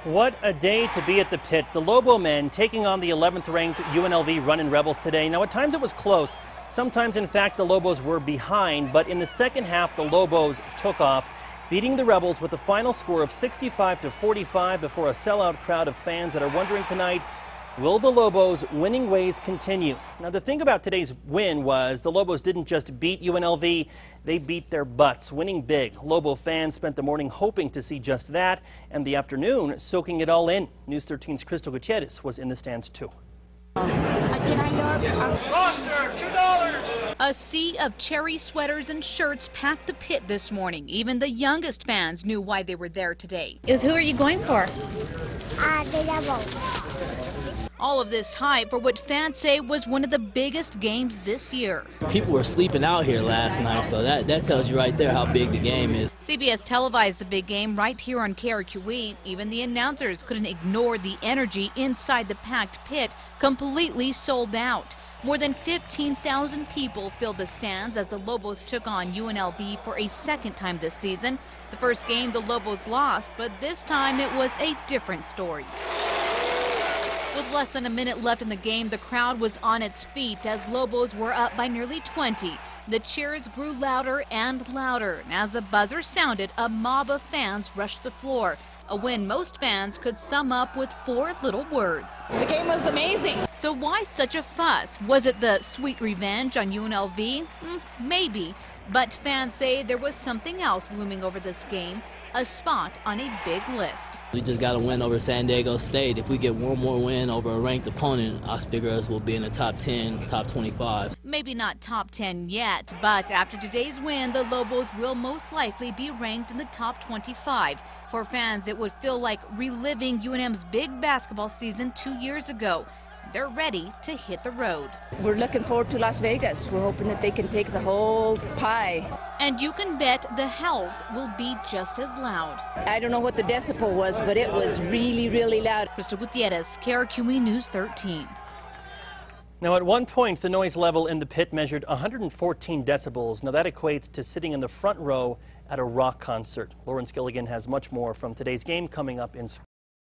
What a day to be at the pit. The Lobo men taking on the 11th ranked UNLV Runnin' Rebels today. Now at times it was close. Sometimes in fact the Lobos were behind, but in the second half the Lobos took off, beating the Rebels with a final score of 65-45 before a sellout crowd of fans that are wondering tonight, will the Lobos' winning ways continue? Now the thing about today's win was the Lobos didn't just beat UNLV, they beat their butts, winning big. Lobo fans spent the morning hoping to see just that, and the afternoon soaking it all in. News 13's Crystal Gutierrez was in the stands too. Roster, $2. A sea of cherry sweaters and shirts packed the pit this morning. Even the youngest fans knew why they were there today. Who are you going for? The Lobos. All of this hype for what fans say was one of the biggest games this year. People were sleeping out here last night, so that tells you right there how big the game is. CBS televised the big game right here on KRQE. Even the announcers couldn't ignore the energy inside the packed pit, completely sold out. More than 15,000 people filled the stands as the Lobos took on UNLV for a second time this season. The first game the Lobos lost, but this time it was a different story. With less than a minute left in the game, the crowd was on its feet as Lobos were up by nearly 20. The cheers grew louder and louder, and as the buzzer sounded, a mob of fans rushed the floor. A win most fans could sum up with 4 little words. The game was amazing. So why such a fuss? Was it the sweet revenge on UNLV? Maybe. But fans say there was something else looming over this game. A spot on a big list. We just got to win over San Diego State. If we get one more win over a ranked opponent, I figure us will be in the top 10, top 25. Maybe not top 10 yet, but after today's win, the Lobos will most likely be ranked in the top 25. For fans, it would feel like reliving UNM's big basketball season 2 years ago. They're ready to hit the road. We're looking forward to Las Vegas. We're hoping that they can take the whole pie. And you can bet the hells will be just as loud. I don't know what the decibel was, but it was really, really loud. Crystal Gutierrez, KRQE News 13. Now at one point the noise level in the pit measured 114 decibels. Now that equates to sitting in the front row at a rock concert. Lauren Skilligan has much more from today's game coming up in sports.